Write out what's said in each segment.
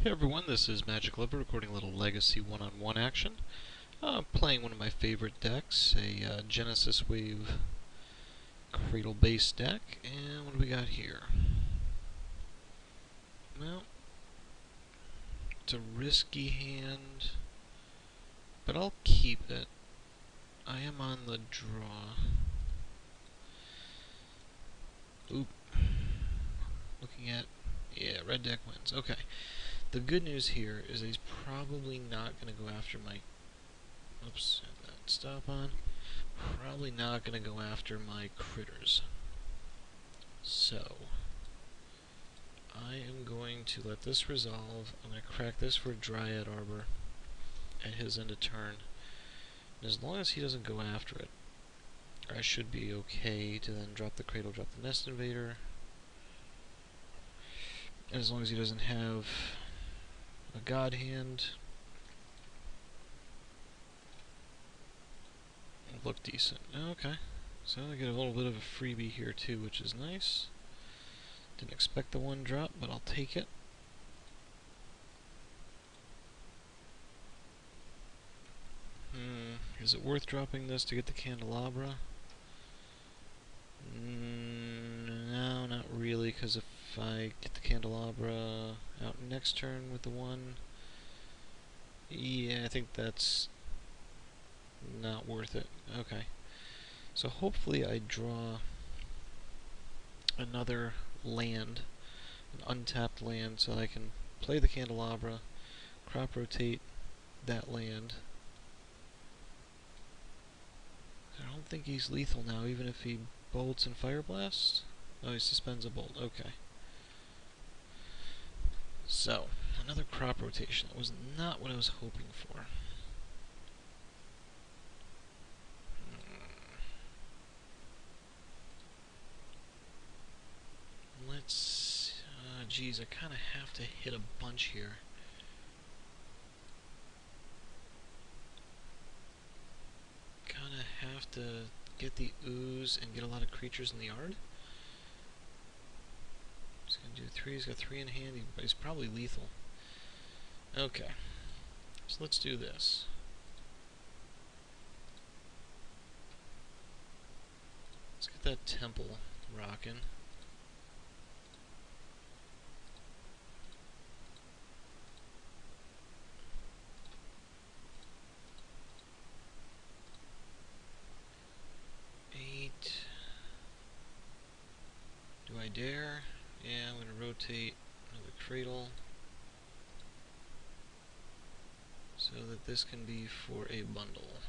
Hey everyone, this is Magic Lover recording a little Legacy one-on-one action. Playing one of my favorite decks, a Genesis Wave Cradle base deck. And what do we got here? Well, it's a risky hand, but I'll keep it. I am on the draw. Oop. Looking at... yeah, red deck wins. Okay. The good news here is that he's probably not going to go after my... oops, had that stop on. Probably not going to go after my critters. So, I am going to let this resolve. I'm going to crack this for Dryad Arbor at his end of turn. And as long as he doesn't go after it, I should be okay to then drop the Cradle, drop the Nest Invader. And as long as he doesn't have a God Hand, it'll look decent. Okay, so I get a little bit of a freebie here too, which is nice. Didn't expect the one drop, but I'll take it. Is it worth dropping this to get the Candelabra? No, not really, because if I get the Candelabra out next turn with the one, yeah, I think that's not worth it. Okay. So hopefully I draw another land, an untapped land, so I can play the Candelabra, crop rotate that land. I don't think he's lethal now, even if he bolts and Fire Blast. Oh, he suspends a bolt. Okay. So, another crop rotation. That was not what I was hoping for. Let's... geez, I kind of have to hit a bunch here. Kind of have to get the ooze and get a lot of creatures in the yard. He's going to do 3. He's got 3 in hand, but he's probably lethal. Okay. So let's do this. Let's get that temple rocking. Do I dare? Yeah, I'm going to rotate another Cradle so that this can be for a bundle.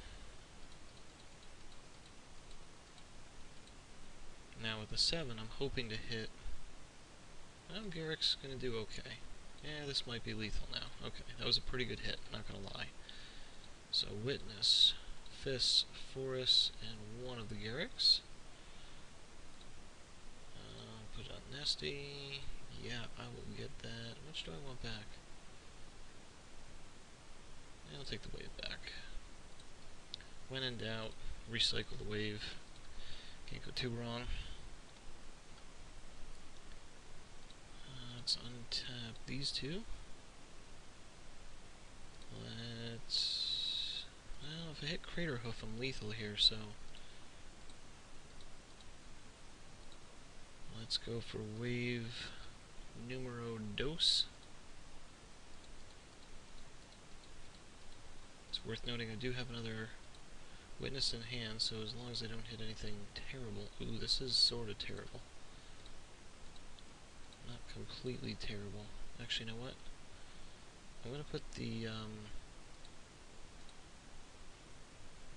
Now with the 7, I'm hoping to hit... well, Garrick's going to do okay. Yeah, this might be lethal now. Okay, that was a pretty good hit, not going to lie. So Witness, Fists, Forest, and one of the Garricks. Put it on Nesty. Yeah, I will get that. How much do I want back? Yeah, I'll take the wave back. When in doubt, recycle the wave. Can't go too wrong. Let's untap these two. Let's... well, if I hit Crater Hoof, I'm lethal here, so... let's go for wave numero dos. It's worth noting I do have another Witness in hand, so as long as I don't hit anything terrible... ooh, this is sort of terrible. Not completely terrible. Actually, you know what? I'm going to put the...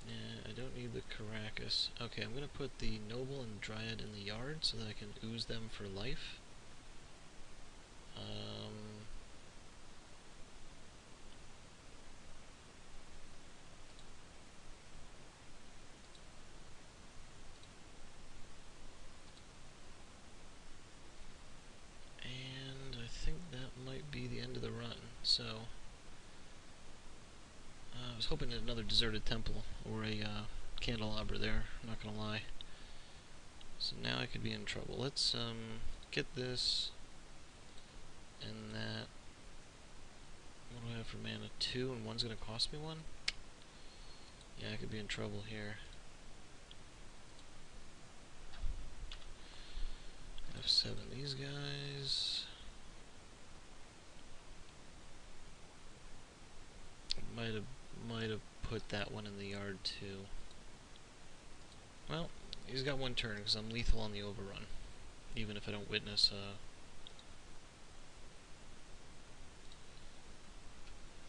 yeah, I don't need the Caracas. Okay, I'm going to put the Noble and Dryad in the yard so that I can ooze them for life. And I think that might be the end of the run, so... I was hoping at another Deserted Temple or a Candelabra there, not gonna lie. So now I could be in trouble. Let's get this and that. for mana 2 and one's gonna cost me 1? Yeah, I could be in trouble here. F7 these guys. Might have put that one in the yard too. Well, he's got one turn because I'm lethal on the overrun, even if I don't witness.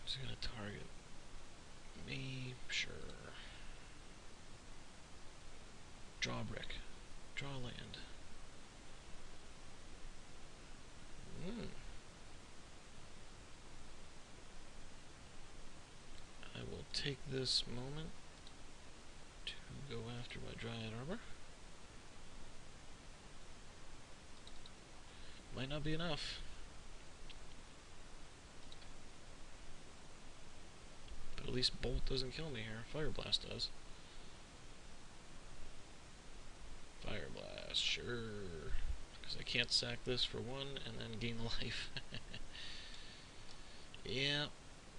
Who's gonna target me? Sure. Draw a brick. Draw land. I will take this moment to go after my Dryad Arbor. Might not be enough. But at least Bolt doesn't kill me here. Fire Blast does. Fire Blast, sure. Because I can't sack this for 1 and then gain the life. Yeah,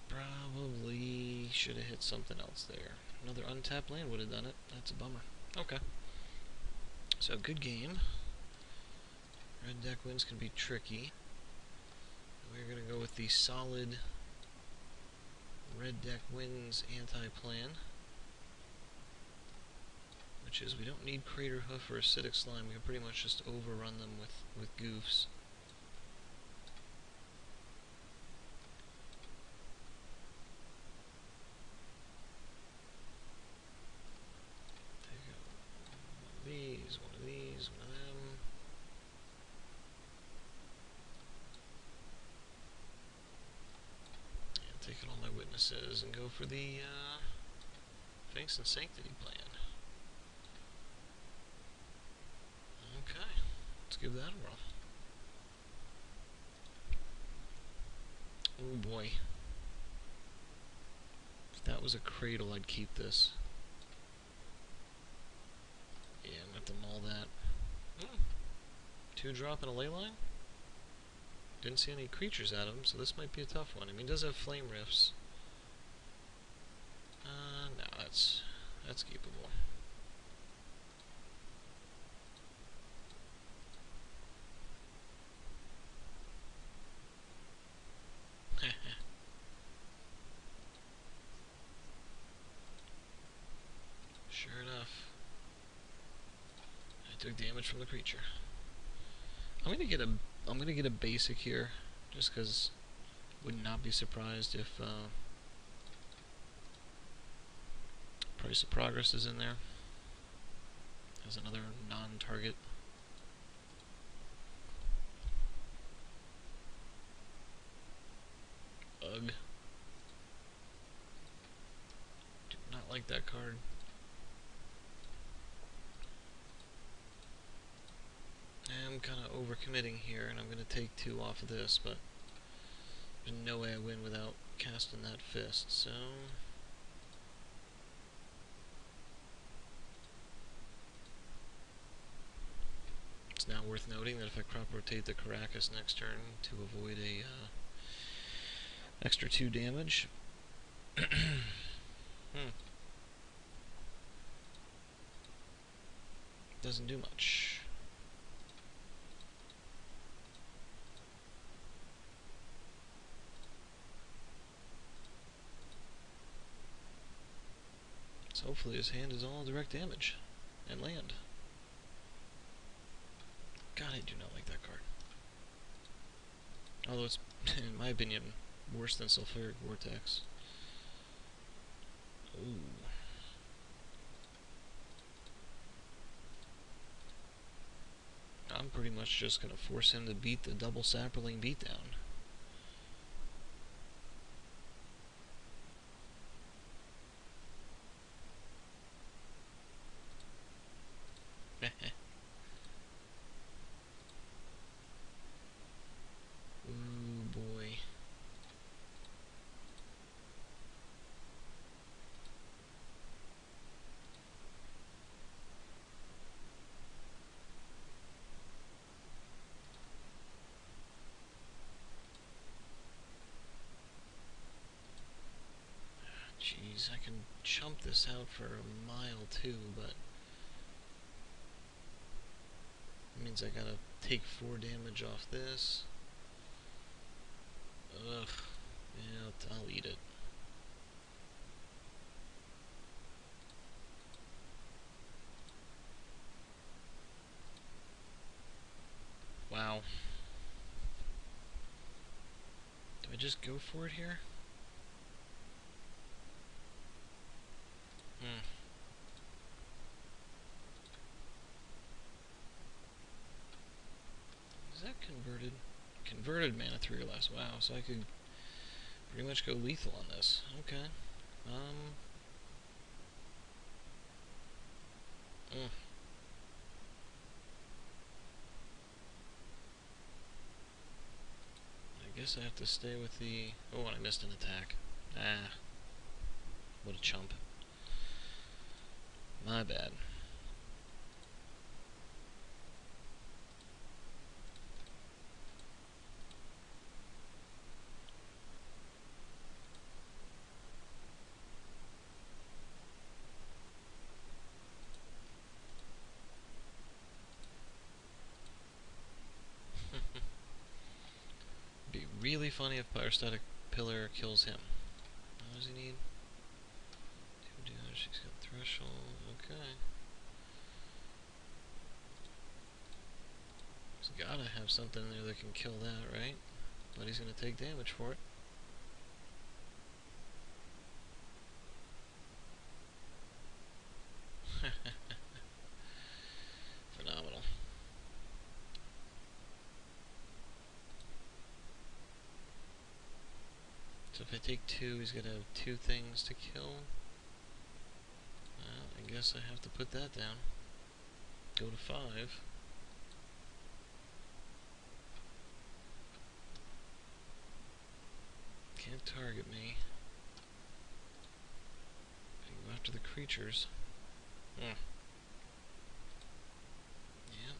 probably should have hit something else there. Another untapped land would have done it. That's a bummer. Okay. So, good game. Red deck wins can be tricky. We're going to go with the solid red deck wins anti-plan, which is we don't need Crater Hoof or Acidic Slime. We can pretty much just overrun them with goofs. Take out one of these, one of these, one of them. Yeah, take out all my witnesses and go for the Finks and Sanctity plan. Okay, let's give that a whirl. Oh boy. If that was a cradle, I'd keep this. Yeah, I'm gonna have to maul that. 2-drop and a leyline? Didn't see any creatures at him, so this might be a tough one. I mean, he does have flame rifts. No, that's keepable. Sure enough, I took damage from the creature. I'm gonna get a basic here, just because would not be surprised if Price of Progress is in there as another non-target. Ugh. Do not like that card. I'm kind of overcommitting here, and I'm going to take 2 off of this, but there's no way I win without casting that fist, so... It's now worth noting that if I crop rotate the Caracas next turn to avoid a extra 2 damage... Doesn't do much. So hopefully his hand is all direct damage and land. God, I do not like that card. Although it's, in my opinion, worse than Sulfuric Vortex. Ooh. I'm pretty much just going to force him to beat the double Saproling beatdown. Ooh, boy. I can chump this out for a mile too, but it means I gotta take 4 damage off this. Ugh. Yeah, I'll eat it. Wow. Do I just go for it here? Hmm. Is that converted? Converted mana 3 or less. Wow, so I could pretty much go lethal on this. Okay. Mm. I guess I have to stay with the... Oh, and I missed an attack. Ah. What a chump. My bad. Be really funny if Pyrostatic Pillar kills him. What does he need? 2 damage, he's got Threshold, okay. He's gotta have something there that can kill that, right? But he's gonna take damage for it. Phenomenal. So if I take 2, he's gonna have 2 things to kill. Well, I guess I have to put that down. Go to 5. Can't target me. I can go after the creatures. Hmm. Yep.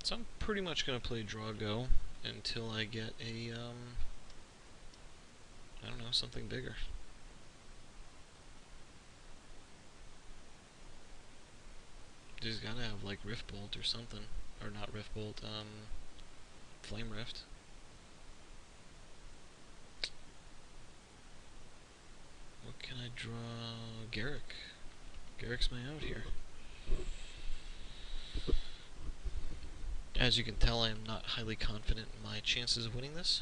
So I'm pretty much gonna play draw go until I get a I don't know, something bigger. He's gotta have like Rift Bolt or something. Or not Rift Bolt, Flame Rift. What can I draw? Garrick. Garrick's my out here. As you can tell, I am not highly confident in my chances of winning this.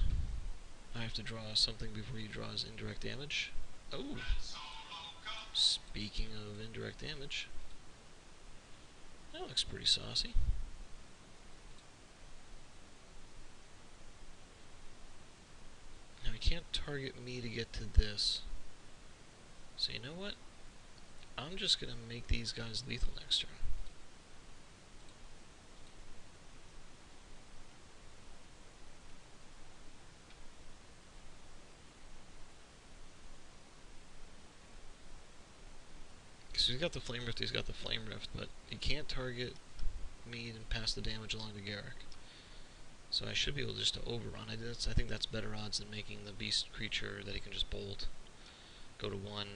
I have to draw something before he draws indirect damage. Oh! Speaking of indirect damage, that looks pretty saucy. Now he can't target me to get to this. So you know what? I'm just gonna make these guys lethal next turn. So he's got the Flame Rift, he's got the Flame Rift, but he can't target me and pass the damage along to Garrick. So I should be able just to overrun. I think that's better odds than making the beast creature that he can just bolt. Go to 1.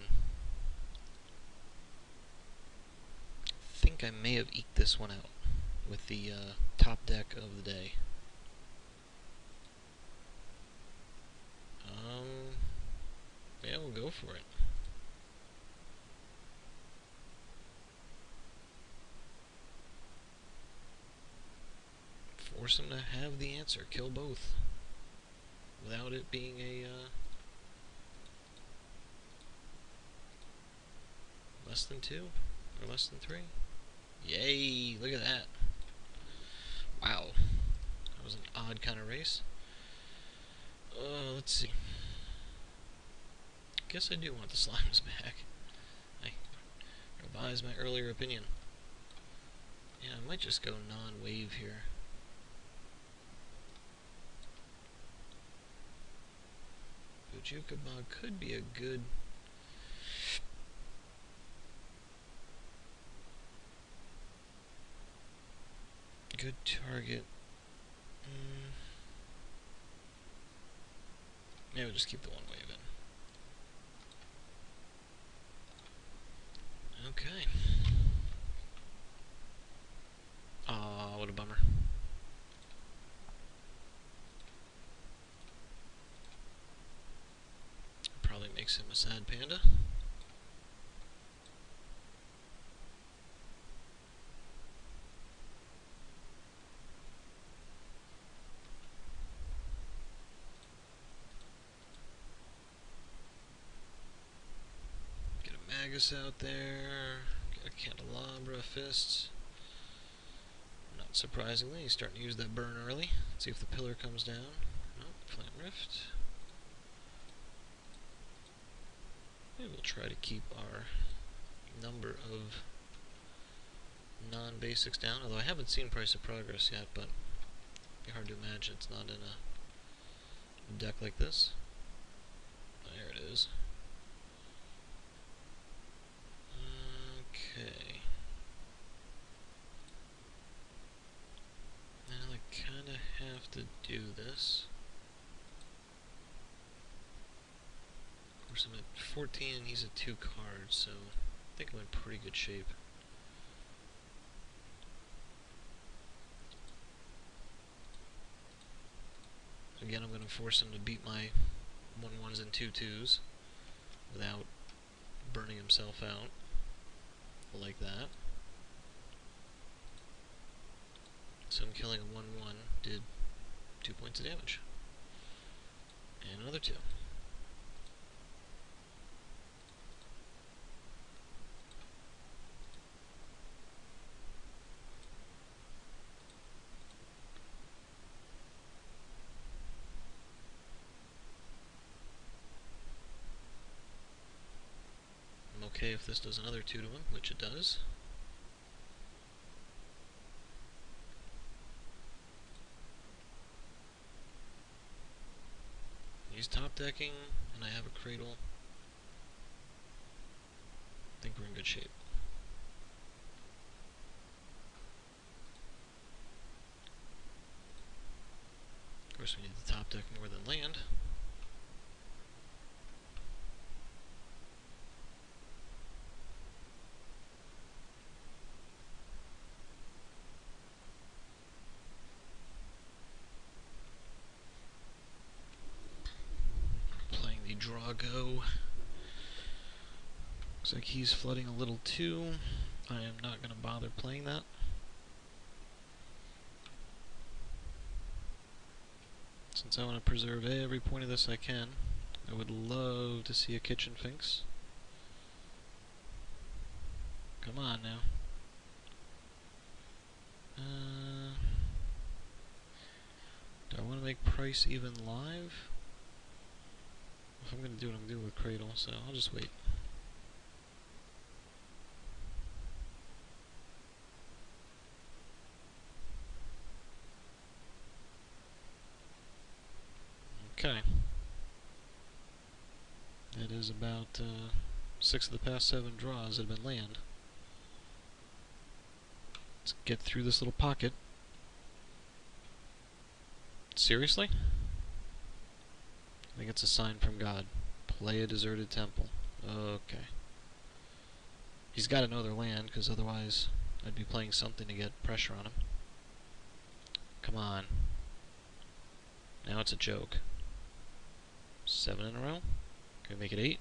I think I may have eked this one out with the top deck of the day. Yeah, we'll go for it. Force him to have the answer. Kill both. Without it being a, less than 2? Or less than 3? Yay! Look at that. Wow. That was an odd kind of race. Let's see. Guess I do want the slimes back. I revise my earlier opinion. Yeah, I might just go non-wave here. Bojuka Bog could be a good target. Yeah, we'll just keep the one wave in. Okay. Aw, what a bummer. Probably makes him a sad panda. Get a Magus out there. Get a Candelabra, Fists. Not surprisingly, he's starting to use that burn early. Let's see if the pillar comes down. Nope, Flame Rift. Maybe we'll try to keep our number of non-basics down, although I haven't seen Price of Progress yet, but it'd be hard to imagine it's not in a deck like this. There it is. Okay. Now I kinda have to do this. Of course I'm at 14 and he's at 2 cards, so I think I'm in pretty good shape. Again, I'm going to force him to beat my 1/1s and 2/2s without burning himself out like that. So I'm killing a 1/1, did 2 points of damage. And another 2. I'm okay if this does another 2 to him, which it does. He's top decking, and I have a Cradle. I think we're in good shape. Of course, we need the top deck more than land. Playing the Drago. Looks like he's flooding a little too. I am not going to bother playing that. Since I want to preserve every point of this I can, I would love to see a Kitchen Finks. Come on now. Do I want to make Price even live? If I'm going to do it, I'm going to do it with Cradle, so I'll just wait. Okay. That is about 6 of the past 7 draws that have been land. Let's get through this little pocket. Seriously? I think it's a sign from God. Play a deserted temple. Okay. He's got another land, because otherwise I'd be playing something to get pressure on him. Come on. Now it's a joke. 7 in a row? Can we make it 8?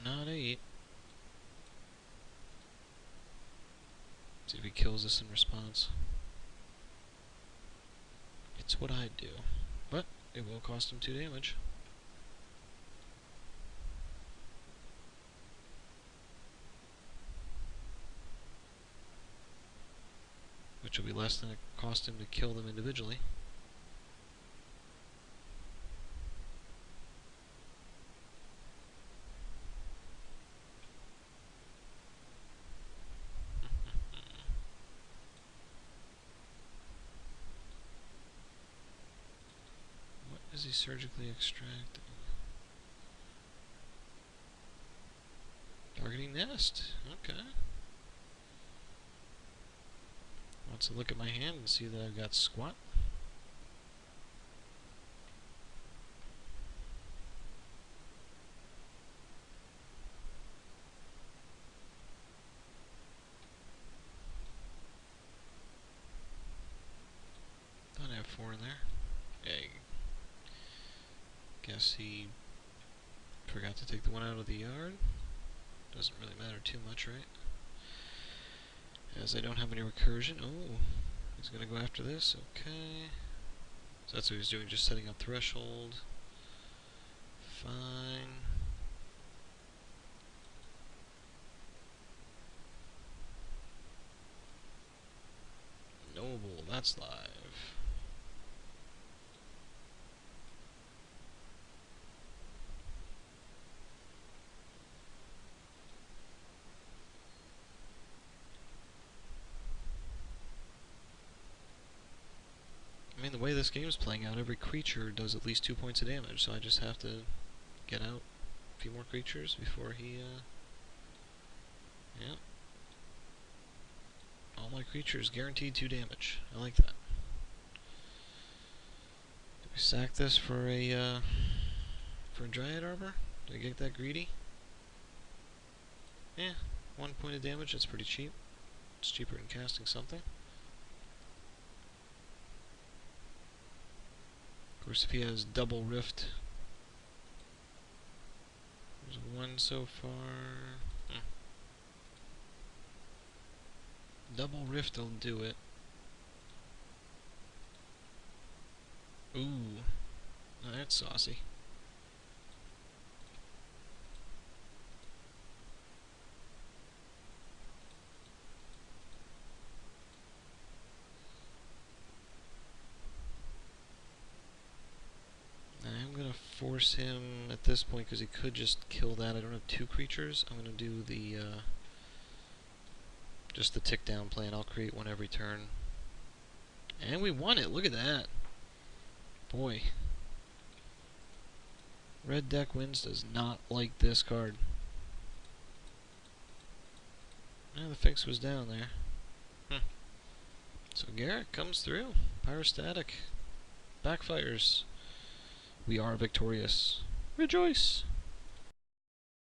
Not 8. See if he kills us in response. It's what I'd do. But it will cost him 2 damage. Which will be less than it cost him to kill them individually. What is he surgically extracting? Targeting nest. Okay. wants to look at my hand and see that I've got squat. Thought I have 4 in there. Yeah, guess he forgot to take the one out of the yard. Doesn't really matter too much, right? As I don't have any recursion. Oh, he's gonna go after this. Okay. So that's what he's doing, just setting up threshold. Fine. Noble, that's live. I mean, the way this game is playing out, every creature does at least 2 points of damage, so I just have to get out a few more creatures before he, yeah. All my creatures guaranteed 2 damage. I like that. Do we sack this for a Dryad Arbor? Do I get that greedy? Yeah, 1 point of damage, that's pretty cheap. It's cheaper than casting something. Of course, if he has double rift, there's 1 so far. Double rift will do it. Ooh, now that's saucy. I'm gonna force him at this point because he could just kill that. I don't have 2 creatures. I'm gonna do the just the tick down plan. I'll create 1 every turn. And we won it. Look at that. Boy. Red deck wins does not like this card. Yeah, the Finks was down there. So Garrett comes through. Pyrostatic. Backfires. We are victorious. Rejoice!